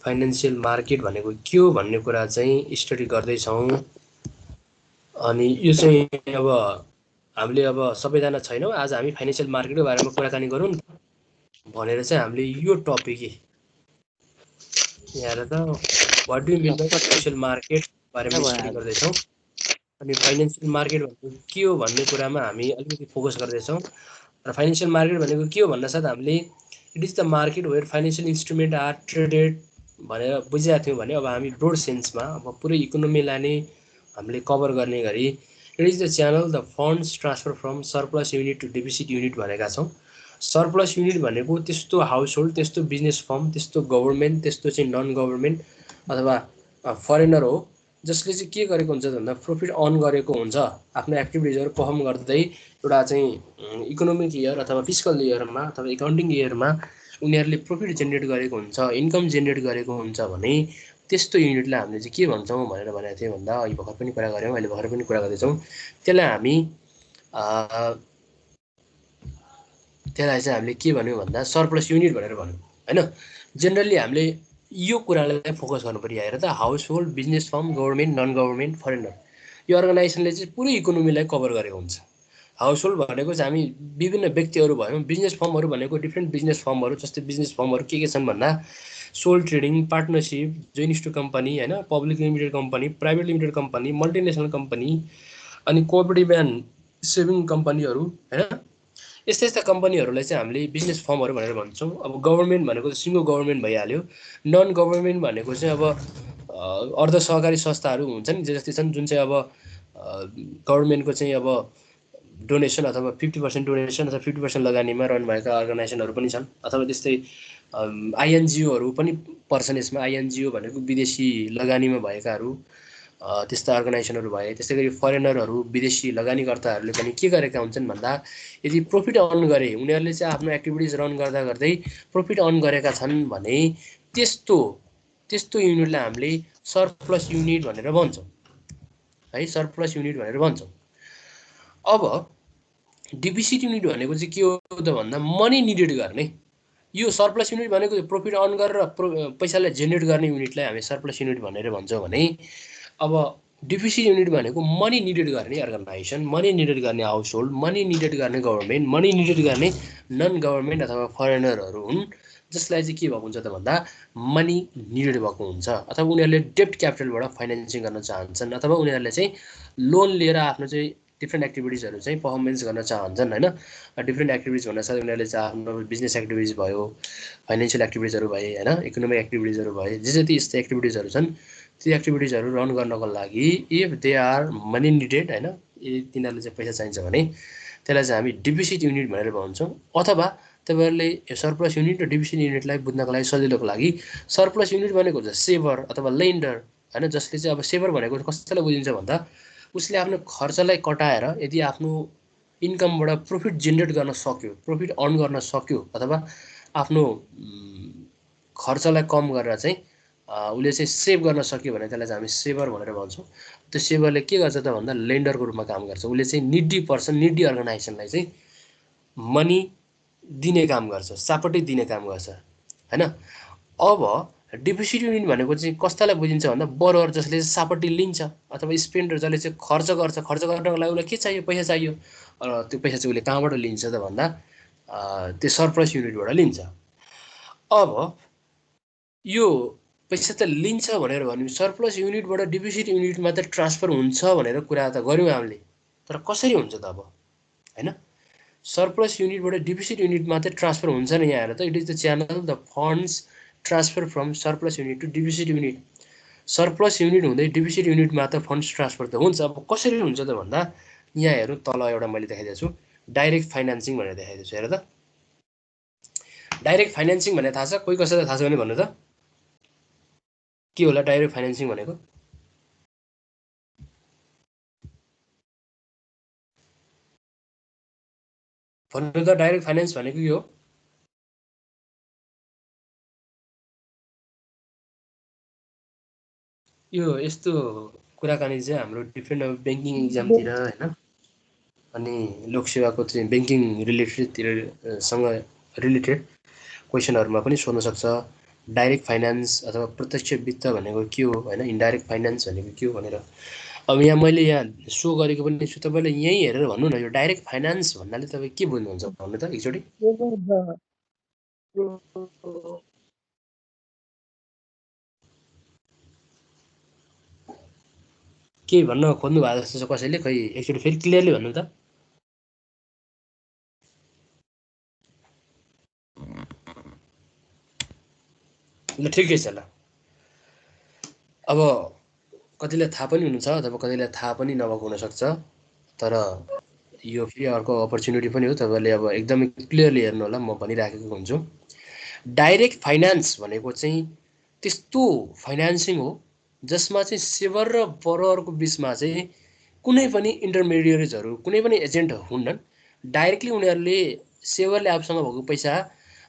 फाइनेन्सियल मार्केट भनेको के हो भन्ने कुरा चाहिँ स्टडी गर्दैछौँ। अनि यो चाहिँ अब हामीले अब सबैजना छैनौँ, आज हामी फाइनेन्सियल मार्केटको बारेमा कुराकानी गरौँ भनेर चाहिँ हामीले यो टपिक यहाँ त what do mean by financial market बारेमा स्टडी गर्दैछौँ। अनि फाइनेन्सियल मार्केट भनेको के हो भन्ने कुरामा हामी अलिकति फोकस गर्दैछौँ। र फाइनेन्सियल मार्केट भनेको के हो भन्न साथ हामीले it is the market where financial instrument are traded भनेर बुझेका थियौँ भने अब हामी ब्रोड सेन्समा अब पुरै इकोनोमीलाई नै हामीले कभर गर्ने गरी it is the channel the funds transfer from surplus unit to deficit unit भनेका छौँ। सरप्लस युनिट भनेको त्यस्तो हाउस होल्ड, त्यस्तो बिजनेस फर्म, त्यस्तो गभर्मेन्ट, त्यस्तो चाहिँ नन गभर्मेन्ट अथवा फरेनर हो जसले चाहिँ के गरेको हुन्छ भन्दा प्रफिट अर्न गरेको हुन्छ आफ्नो एक्टिभिटिजहरू पर्फर्म गर्दै एउटा चाहिँ इकोनोमिक इयर अथवा फिस्कल इयरमा अथवा एकाउन्टिङ इयरमा उनीहरूले प्रफिट जेनेरेट गरेको हुन्छ, इन्कम जेनेरेट गरेको हुन्छ भने त्यस्तो युनिटलाई हामीले चाहिँ के भन्छौँ भनेर भनेको थियौँ भन्दा अहिले भर्खर पनि कुरा गऱ्यौँ, अहिले भर्खर पनि कुरा गर्दैछौँ। त्यसलाई चाहिँ हामीले के भन्यौँ भन्दा सरप्लस युनिट भनेर भन्यौँ होइन। जेनरली हामीले यो कुरालाई फोकस गर्नु पर्यो हेर त, household, business firm, government, non government, foreigner, यो अर्गनाइजेसनले चाहिँ पुरै इकोनोमीलाई कभर गरेको हुन्छ। हाउस होल्ड भनेको चाहिँ हामी विभिन्न व्यक्तिहरू भयौँ, बिजनेस फर्महरू भनेको डिफ्रेन्ट बिजनेस फर्महरू, जस्तै बिजनेस फर्महरू के छन् भन्दा sole trading, partnership, joint stock company हैन, public limited company, private limited company, multinational company, अनि कोअपरेटिभ एन्ड सेभिङ कम्पनीहरू हैन, यस्ता यस्ता कम्पनीहरूलाई चाहिँ हामीले बिजनेस फर्महरू भनेर भन्छौँ। अब गभर्मेन्ट भनेको चाहिँ सिङ्गो गभर्मेन्ट भइहाल्यो। नन गभर्मेन्ट भनेको चाहिँ अब अर्ध सहकारी संस्थाहरू हुन्छन् जस्तै छन्, जुन चाहिँ अब गभर्मेन्टको चाहिँ अब डोनेसन अथवा 50% डोनेसन अथवा 50% लगानीमा रन भएका अर्गनाइजेसनहरू पनि छन्। अथवा त्यस्तै आइएनजिओहरू पनि पर्छन् यसमा। आइएनजिओ भनेको विदेशी लगानीमा भएकाहरू, त्यस्ता अर्गनाइजेसनहरू भए। त्यस्तै गरी फरेनरहरू, विदेशी लगानीकर्ताहरूले पनि के गरेका हुन्छन् भन्दा यदि प्रफिट अर्न गरे, उनीहरूले चाहिँ आफ्नो एक्टिभिटिज रन गर्दा गर्दै प्रफिट अर्न गरेका छन् भने त्यस्तो युनिटलाई हामीले सरप्लस युनिट भनेर भन्छौँ है, सरप्लस युनिट भनेर भन्छौँ। अब डिफिसिट युनिट भनेको चाहिँ के हो त भन्दा मनी निडेड गर्ने। यो सरप्लस युनिट भनेको प्रफिट अर्न गरेर पैसालाई जेनेरेट गर्ने युनिटलाई हामी सरप्लस युनिट भनेर भन्छौँ भने, अब डिफिसिट युनिट भनेको मनी निडेड गर्ने अर्गनाइजेसन, मनी निडेड गर्ने हाउस होल्ड, मनी निडेड गर्ने गभर्मेन्ट, मनी निडेड गर्ने नन गभर्मेन्ट अथवा फरेनरहरू हुन्, जसलाई चाहिँ के भएको हुन्छ त भन्दा मनी निडेड भएको हुन्छ। अथवा उनीहरूले डेप्ट क्यापिटलबाट फाइनेन्सिङ गर्न चाहन्छन्, अथवा उनीहरूले चाहिँ लोन लिएर आफ्नो चाहिँ डिफ्रेन्ट एक्टिभिटिजहरू चाहिँ पर्फर्मेन्स गर्न चाहन्छन् हैन। डिफ्रेन्ट एक्टिभिटिज भन्नासाथ उनीहरूले चाहिँ आफ्नो बिजनेस एक्टिभिटिज भयो, फाइनेन्सियल एक्टिभिटिजहरू भए हैन, इकोनोमिक एक्टिभिटिजहरू भए, जे जति यस्तो एक्टिभिटिजहरू छन् ती एक्टिभिटिजहरू रन गर्नको लागि if they are money needed हैन, यदि तिनीहरूले चाहिँ पैसा चाहिन्छ भने त्यसलाई चाहिँ हामी डिफिसिट युनिट भनेर भन्छौँ। अथवा तपाईहरुले सरप्लस युनिट र डिफिसिट युनिटलाई बुझ्नको लागि सजिलोको लागि सरप्लस युनिट भनेको चाहिँ सेभर अथवा लेन्डर हैन, जसले चाहिँ अब सेभर भनेको कसैलाई बुझिन्छ भन्दा उसले आफ्नो खर्चलाई कटाएर यदि आफ्नो इन्कमबाट प्रफिट जेनेरेट गर्न सक्यो, प्रफिट अर्न गर्न सक्यो, अथवा आफ्नो खर्चलाई कम गरेर चाहिँ उसले चाहिँ सेभ गर्न सक्यो भने त्यसलाई चाहिँ हामी सेभर भनेर भन्छौँ। त्यो सेभरले के गर्छ त भन्दा लेन्डरको रूपमा काम गर्छ। उसले चाहिँ निडी पर्सन, निडी अर्गनाइजेसनलाई चाहिँ मनी दिने काम गर्छ, सापट्टै दिने काम गर्छ हैन। अब डिफिसिट युनिट भनेको चाहिँ कस्तालाई बुझिन्छ भन्दा बरोवर जसले चाहिँ सापट्टि लिन्छ, अथवा स्पेन्डर जसले चाहिँ खर्च गर्छ। खर्च गर्नको लागि उसलाई के चाहियो? पैसा चाहियो। त्यो पैसा चाहिँ उसले कहाँबाट लिन्छ त भन्दा त्यो सरप्लस युनिटबाट लिन्छ। अब यो पैसा त लिन्छ भनेर भन्यो, सरप्लस युनिटबाट डिफिसिट युनिटमा त ट्रान्सफर हुन्छ भनेर कुरा त गर्यौँ हामीले, तर कसरी हुन्छ त अब हैन? सरप्लस युनिटबाट डिफिसिट युनिटमा त ट्रान्सफर हुन्छ नि यहाँ हेर त, it is the channel the funds transfer from surplus unit to deficit unit. Surplus unit हुँदै डिफिसिट युनिटमा त फन्ड्स ट्रान्सफर त हुन्छ। अब कसरी हुन्छ त भन्दा यहाँ हेरौँ, तल एउटा मैले देखाइदिएको छु डाइरेक्ट फाइनेन्सिङ भनेर देखाइदिएको छु। हेर त, डाइरेक्ट फाइनेन्सिङ भने थाहा छ? कोही कसैलाई थाहा छ भने भन्नु त, के होला डाइरेक्ट फाइनेन्सिङ भनेको? भन्नु त, डाइरेक्ट फाइनेन्स भनेको के हो? यो यस्तो कुराकानी चाहिँ हाम्रो डिफ्रेन्ट अब ब्याङ्किङ इक्जामतिर हैन, अनि लोकसेवाको चाहिँ ब्याङ्किङ रिलेटेडसँग रिलेटेड क्वेसनहरुमा पनि सोध्न सक्छ। डाइरेक्ट फाइनान्स अथवा प्रत्यक्ष वित्त भनेको के हो हैन, इन्डाइरेक्ट फाइनान्स भनेको के हो भनेर अब यहाँ मैले यहाँ सो गरेको पनि छु। तपाईले यही हेरेर भन्नु न, यो डाइरेक्ट फाइनान्स भन्नाले तपाई के बुझ्नुहुन्छ भन्नु त एकचोटी। के भन्न खोज्नु भएको जस्तो छ कसैले? खै एकचोटी फेरि क्लियरली भन्नु त। ल ठिकै छ। ल अब कतिलाई थाहा पनि हुनुहुन्छ अथवा कतिलाई थाहा पनि नभएको हुनसक्छ, तर यो फेरि अर्को अपर्च्युनिटी पनि हो। तपाईले अब एकदमै क्लियरली हेर्नु होला, म भनिराखेको हुन्छु। डाइरेक्ट फाइनान्स भनेको चाहिँ त्यस्तो फाइनान्सिङ हो जसमा चाहिँ सेभर र बरोवरको बिचमा चाहिँ कुनै पनि इन्टरमिडिएट्सहरू, कुनै पनि एजेन्ट हुन्नन्। डाइरेक्टली उनीहरूले सेभरले आफूसँग भएको पैसा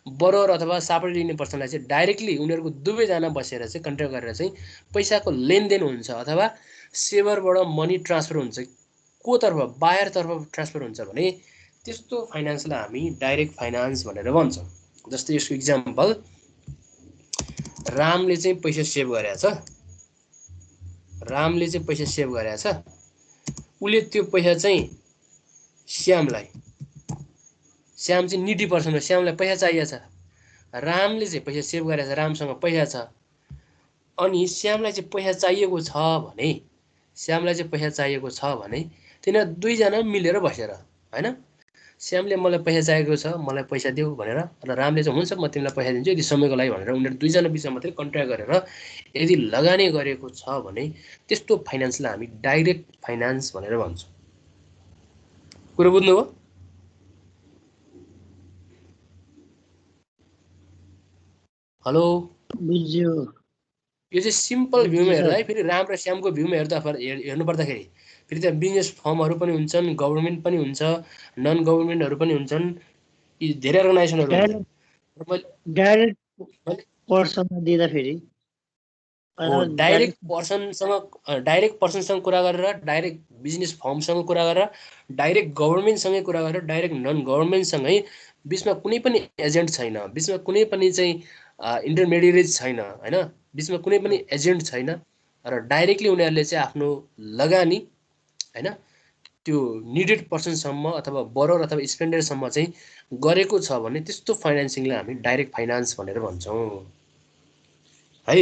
बरोवर अथवा सापट्टि लिने पर्सनलाई चाहिँ डाइरेक्टली उनीहरूको दुवैजना बसेर चाहिँ कन्ट्याक्ट गरेर चाहिँ पैसाको लेनदेन हुन्छ, अथवा सेभरबाट मनी ट्रान्सफर हुन्छ। को तर्फ? बायर तर्फ ट्रान्सफर हुन्छ भने त्यस्तो फाइनान्सलाई हामी डाइरेक्ट फाइनान्स भनेर भन्छौँ। जस्तै यसको इक्जाम्पल, रामले चाहिँ पैसा सेभ गरेको छ, रामले चाहिँ पैसा सेभ गरेको छ, उसले त्यो पैसा चाहिँ श्याम चाहिँ निडी पर्सन हो, श्यामलाई पैसा चाहिएको छ रामले चाहिँ पैसा सेभ गरेको छ, रामसँग पैसा छ, अनि श्यामलाई चाहिँ पैसा चाहिएको छ भने श्यामलाई चाहिँ पैसा चाहिएको छ भने तिनीहरू दुईजना मिलेर बसेर हैन, श्यामले मलाई पैसा चाहिएको छ मलाई पैसा देऊ भनेर र रामले चाहिँ हुन्छ म तिमीलाई पैसा दिन्छु यदि समयको लागि भनेर उनीहरू दुईजना बिचमा मात्रै कन्ट्र्याक्ट गरेर यदि लगानी गरेको छ भने त्यस्तो फाइनान्सलाई हामी डाइरेक्ट फाइनान्स भनेर भन्छौँ। कुरो बुझ्नुभयो? हेलो, बुझ्यो। यो चाहिँ सिम्पल भ्यूमा हेर्दा है, फेरि राम र श्यामको भ्यूमा हेर्दा हेर्नु पर्दाखेरि फेरि त्यहाँ बिजनेस फर्महरू पनि हुन्छन्, गभर्मेन्ट पनि हुन्छ, नन गभर्मेन्टहरू पनि हुन्छन्, यी धेरै अर्गनाइजेसनहरू हुन्छन्। डाइरेक्ट पर्सनमा दिँदाखेरि डाइरेक्ट पर्सनसँग कुरा गरेर, डाइरेक्ट बिजनेस फर्मसँग कुरा गरेर, डाइरेक्ट गभर्मेन्टसँगै कुरा गरेर, डाइरेक्ट नन गभर्मेन्टसँगै, बिचमा कुनै पनि एजेन्ट छैन, बिचमा कुनै पनि चाहिँ इन्टरमिडिएट छैन हैन, बिचमा कुनै पनि एजेन्ट छैन र डाइरेक्टली उनीहरूले चाहिँ आफ्नो लगानी हैन त्यो निडेड पर्सनसम्म अथवा बरोर अथवा स्पेन्डरसम्म चाहिँ गरेको छ भने त्यस्तो फाइनेन्सिङलाई हामी डाइरेक्ट फाइनान्स भनेर भन्छौँ है।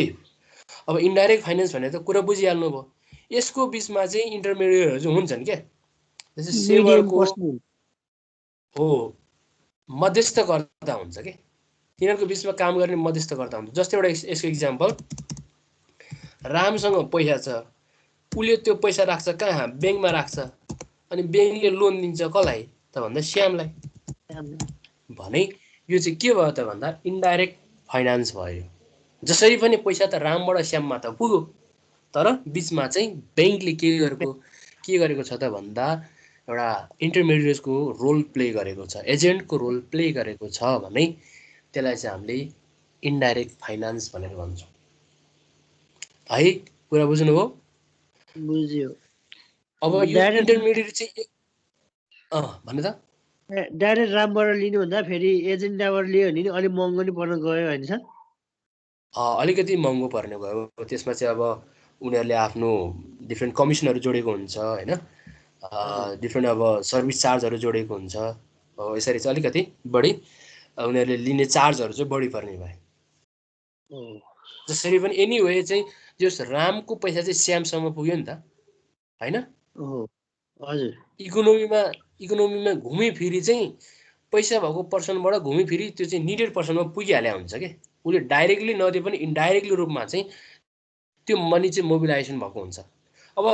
अब इन्डाइरेक्ट फाइनेन्स भनेर त कुरा बुझिहाल्नु भयो। यसको बिचमा चाहिँ इन्टरमिडिएटहरू चाहिँ हुन्छन् क्या, जस्तै सेवरको हो मध्यस्थकर्ता हुन्छ कि, तिनीहरूको बिचमा काम गर्ने मध्यस्थकर्ता हुन्छ। जस्तै एउटा यसको इक्जाम्पल, रामसँग पैसा छ, उसले त्यो पैसा राख्छ कहाँ, ब्याङ्कमा राख्छ, अनि ब्याङ्कले लोन दिन्छ कसलाई त भन्दा श्यामलाई। भने यो चाहिँ के भयो त भन्दा इन्डाइरेक्ट फाइनान्स भयो। जसरी पनि पैसा त रामबाट श्याममा त पुग्यो, तर बिचमा चाहिँ ब्याङ्कले के गरेको छ त भन्दा एउटा इन्टरमिडिएटको रोल प्ले गरेको छ, एजेन्टको रोल प्ले गरेको छ भने त्यसलाई चाहिँ हामीले इन्डाइरेक्ट फाइनान्स भनेर भन्छौँ है। कुरा बुझ्नुभयो? बुझ्यो। अब यो इन्टरमिडिएट चाहिँ भन्नु त, डाइरेक्ट रामबाट लिनु भन्दा फेरि एजेन्टबाट लियो भने अलिक महँगो नि पर्न गयो होइन सर? अलिकति महँगो पर्ने भयो। त्यसमा चाहिँ अब उनीहरूले आफ्नो डिफ्रेन्ट कमिसनहरू जोडेको हुन्छ होइन, डिफ्रेन्ट अब सर्भिस चार्जहरू जोडेको हुन्छ, यसरी चाहिँ अलिकति बढी उनीहरूले लिने चार्जहरू चाहिँ बढी पर्ने भयो। जसरी पनि एनीवे चाहिँ जस रामको पैसा चाहिँ श्यामसम्म पुग्यो नि त होइन। हजुर, इकोनोमीमा घुमिफिरी चाहिँ पैसा भएको पर्सनबाट घुमिफिरी त्यो चाहिँ निडेड पर्सनमा पुगिहाल्यो हुन्छ कि, उसले डाइरेक्टली नदिए पनि इन्डाइरेक्टली रूपमा चाहिँ त्यो मनी चाहिँ मोबिलाइजेसन भएको हुन्छ। अब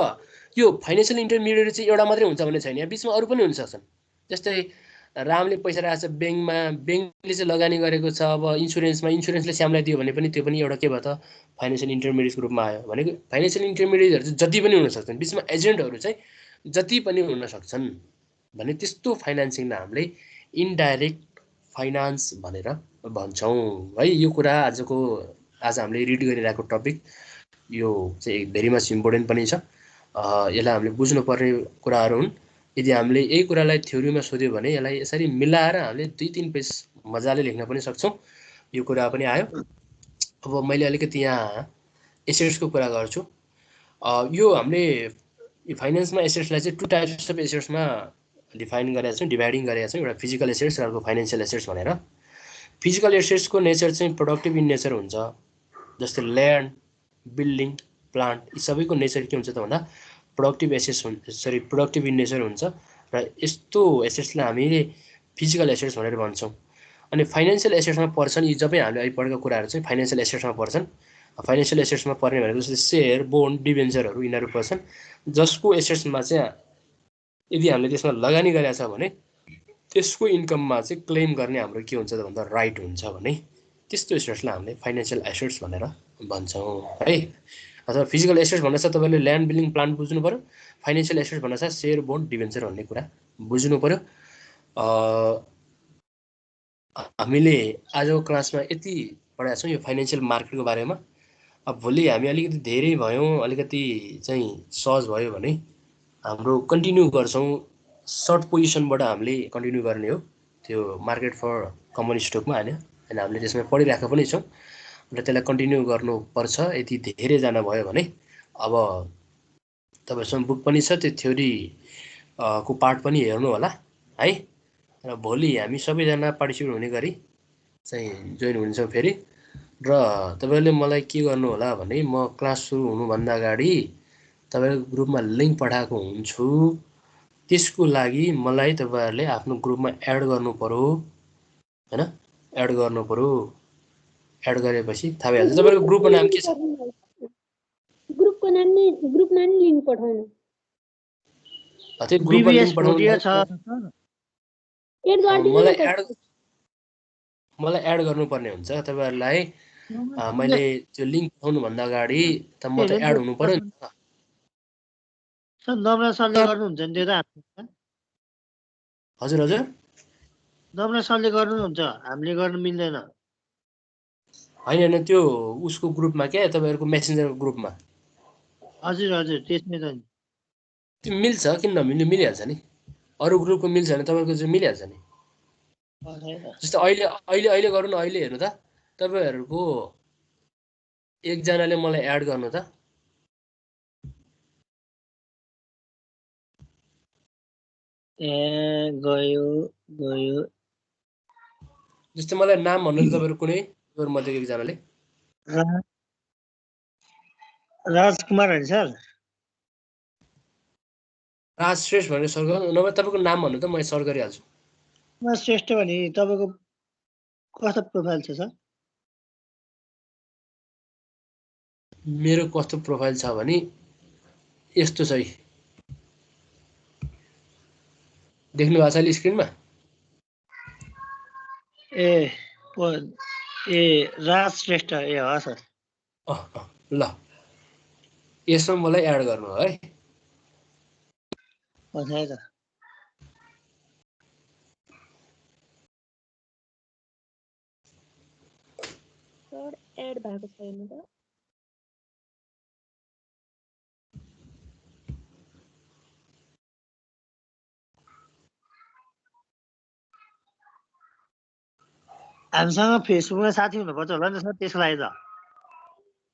यो फाइनेन्सियल इन्टरमिडिएट चाहिँ एउटा मात्रै हुन्छ भन्ने छैन, यहाँ बिचमा अरू पनि हुन सक्छन्। जस्तै रामले पैसा राखेको छ ब्याङ्कमा, ब्याङ्कले चाहिँ लगानी गरेको छ अब इन्सुरेन्सले श्यामलाई दियो भने पनि त्यो पनि एउटा के भयो त फाइनेन्सियल इन्टरमिडिएटको रूपमा आयो। भनेको फाइनेन्सियल इन्टरमिडिएटहरू चाहिँ जति पनि हुन सक्छन्, बिचमा एजेन्टहरू चाहिँ जति पनि हुन सक्छन् भने त्यस्तो फाइनेन्सिङलाई हामीले इन्डाइरेक्ट फाइनान्स भनेर भन्छौँ है। यो कुरा आज हामीले रिड गरिरहेको टपिक यो चाहिँ भेरी मच इम्पोर्टेन्ट पनि छ। यसलाई हामीले बुझ्नुपर्ने कुराहरू हुन्। यदि हामीले यही कुरालाई थ्योरीमा सोध्यो भने यसलाई यसरी मिलाएर हामीले 2-3 पेज मजाले लेख्न पनि सक्छौँ। यो कुरा पनि आयो। अब मैले अलिकति यहाँ एसेट्सको कुरा गर्छु। यो हामीले फाइनेन्समा एसेट्सलाई चाहिँ 2 टाइप्स अफ एसेट्समा डिफाइन गरेका छौँ, डिभाइडिङ गरेका छौँ। एउटा फिजिकल एसेट्स र अर्को फाइनेन्सियल एसेट्स भनेर। फिजिकल एसेट्सको नेचर चाहिँ प्रोडक्टिभ इन नेचर हुन्छ। जस्तै ल्यान्ड, बिल्डिङ, प्लान्ट यी सबैको नेचर के हुन्छ त भन्दा productive assets productive in nature हुन्छ र यस्तो एसेट्सलाई हामीले फिजिकल एसेट्स भनेर भन्छौँ। अनि फाइनेन्सियल एसेट्समा पर्छन् यी सबै हामीले अहिले पढेको कुराहरू चाहिँ फाइनेन्सियल एसेट्समा पर्छन्। फाइनेन्सियल एसेट्समा पर्ने भनेको जस्तै सेयर, बोन्ड, डिभेन्चरहरू यिनीहरू पर्छन्, जसको एसेट्समा चाहिँ यदि हामीले त्यसमा लगानी गरेका छ भने त्यसको इन्कममा चाहिँ क्लेम गर्ने हाम्रो के हुन्छ त भन्दा राइट हुन्छ भने त्यस्तो एसेट्सलाई हामीले फाइनेन्सियल एसेट्स भनेर भन्छौँ है। अथवा फिजिकल एसेट्स भन्दा चाहिँ तपाईँले ल्यान्ड, बिल्डिङ, प्लान्ट बुझ्नु पऱ्यो। फाइनेन्सियल एसेट्स भन्दा चाहिँ सेयर, बोन्ड, डिभेन्चर भन्ने कुरा बुझ्नु पऱ्यो। हामीले आजको क्लासमा यति पढाएको छौँ यो फाइनेन्सियल मार्केटको बारेमा। अब भोलि हामी अलिकति धेरै भयौँ, अलिकति चाहिँ सहज भयो भने हाम्रो कन्टिन्यू गर्छौँ। सर्ट पोजिसनबाट हामीले कन्टिन्यू गर्ने हो त्यो मार्केट फर कमन स्टकमा होइन, हामीले त्यसमा पढिरहेको पनि छौँ र त्यसलाई कन्टिन्यू गर्नुपर्छ। यदि धेरैजना भयो भने अब तपाईँहरूसँग बुक पनि छ, त्यो थ्योरी को पार्ट पनि हेर्नु होला है। र भोलि हामी सबैजना पार्टिसिपेट हुने गरी चाहिँ जोइन हुनुहुन्छ फेरि र तपाईहरुले मलाई के गर्नु होला भने म क्लास सुरु हुनुभन्दा अगाडि तपाईहरुको ग्रुपमा लिंक पठाएको हुन्छु त्यसको लागि मलाई तपाईहरुले आफ्नो ग्रुपमा एड गर्नु पर्यो हैन एड गर्नु पर्यो एड गरेपछि थाहा भइहाल्छ तपाईहरुको ग्रुपको नाम के छ ग्रुपको नाम नै ग्रुपमा नि लिंक पठाउनु त्यो ग्रुपमा BBS लिंक पठाउनु भोटिया छ एड गरिदिनु मलाई न एड मलाई एड गर्नुपर्ने हुन्छ तपाईहरुलाई मैले त्यो लिंक पठाउनु भन्दा अगाडि त म त एड हुनु पर्यो नि त सर नम्रा सरले गर्नुहुन्छ नि त्यो त हजुर हजुर नम्रा सरले गर्नुहुन्छ हामीले गर्न मिल्दैन हैन हैन त्यो उसको ग्रुपमा के तपाईहरुको मेसेन्जरको ग्रुपमा हजुर हजुर त्यसमै त नि त्यो मिल्छ किन नमिल्ने मिलिहाल्छ नि अरु ग्रुपको मिल्छ भने तपाईहरुको चाहिँ मिलिहाल्छ नि जस्तो अहिले अहिले अहिले गरौँ न अहिले हेर्नु त तपाईहरुको एकजनाले मलाई एड गर्नु त ए गयो गयो जस्तो मलाई नाम भन्नु त तपाईहरु कुनै तपाईहरु मध्येको एकजनाले राजकुमार होइन सर राज श्रेष्ठ भनेर सर्च गर्नु नभए तपाईको नाम भन्नु त म सर्च गरिहाल्छु कुमार श्रेष्ठ भने तपाईँको कस्तो प्रोफाइल छ सर मेरो कस्तो प्रोफाइल छ भने यस्तो छ देख्नु भएको छ अहिले स्क्रिनमा ए राज श्रेष्ठ ए हो सर ल यसमा मलाई एड गर्नु है पठाए त सर एड भएको छैन त हामीसँग फेसबुकमा साथी हुनुपर्छ होला नि सर त्यसको लागि त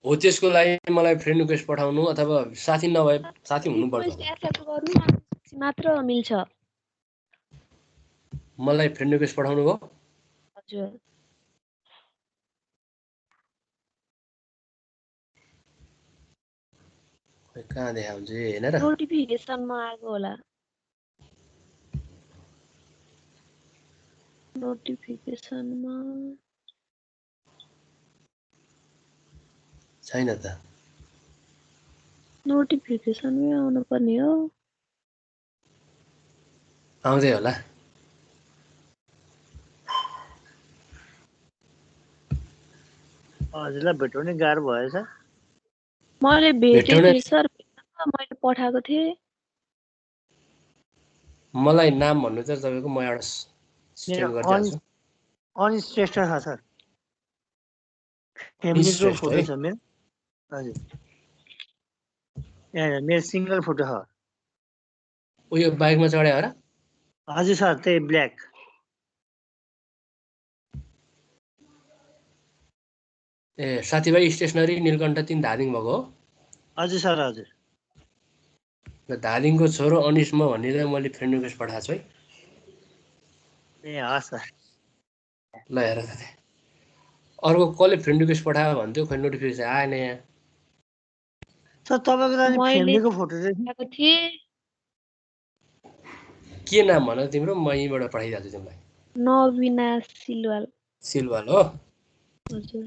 हो त्यसको लागि मलाई फ्रेन्ड रिक्वेस्ट पठाउनु अथवा साथी नभए साथी हुनुपर्छ एक्सेप्ट गर्नु मात्र मिल्छ मलाई फ्रेन्ड रिक्वेस्ट पठाउनु भयो हजुर कहाँ देखा हुन्छ हैन र नोटिफिकेसनमा आएको होला नोटिफिकेसनमा छैन त नोटिफिकेसनमै आउनु पर्ने हो आउँदै होला हजुरलाई भेटाउने गाह्रो भएछ मैले भेटेँ नि सर मैले पठाएको थिएँ मलाई नाम भन्नु त तपाईको म एउटा सेभ गरिदिन्छु अनिश श्रेष्ठ छ सर फ्यामिलीको फोटो छ मेरो हजुर यहाँ मेरो सिंगल फोटो छ उयो बाइकमा चढ्या हो र हजुर सर त्यही ब्ल्याक ए साथीभाइ स्टेसनरी नीलकण्ठ 3 धादिङ भएको हो हजुर सर हजुर र धादिङको छोरो अनिश म भनेर मैले फ्रेन्ड रिक्वेस्ट पठाएको छु है ए हस् सर ल हेर त अर्को कसले फ्रेन्ड रिक्वेस्ट पठायो भन्थ्यो खोइ नोटिफिकेसन आएन यहाँ सर तपाईँको लागि फ्यामिलीको फोटो चाहिँ के नाम भन तिम्रो म यहीँबाट पठाइदिन्छु तिमीलाई नवीना सिलवाल सिलवाल हो हजुर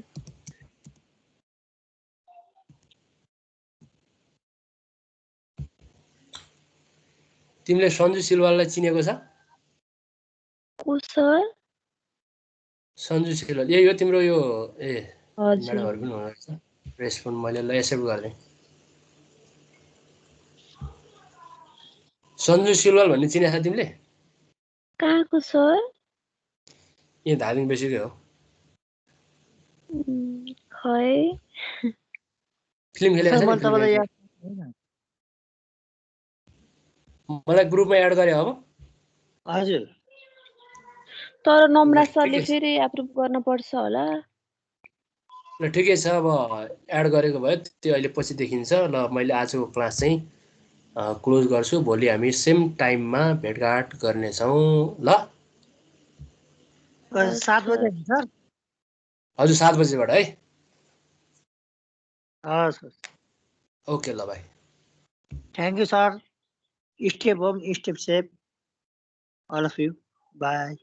तिमीले सञ्जु सिलवाललाई चिनेको छ को सर सञ्जु सिलवाल यही हो तिम्रो यो ए हजुर म्याडमहरु पनि हुनुहुन्छ रेस्पोन्ड मैले ल एक्सेप्ट गर्दै सञ्जु सिलवाल भन्ने चिनेछ तिमीले कहाँको सर ए धादिङ बेसीकै हो खै फिल्म खेलेको छ नि मलाई ग्रुपमा एड गरे अब हजुर तर नम्रा सरले फेरि एप्रुभ गर्न पर्छ होला ल ठिकै छ अब एड गरेको भयो त्यो अहिले पछि देखिन्छ ल मैले आजको क्लास चाहिँ क्लोज गर्छु भोलि हामी सेम टाइममा भेटघाट गर्नेछौँ ल 7 बजे सर हजुर 7 बजेबाट है हस् ओके ल भाइ thank you sir stay home stay safe all of you by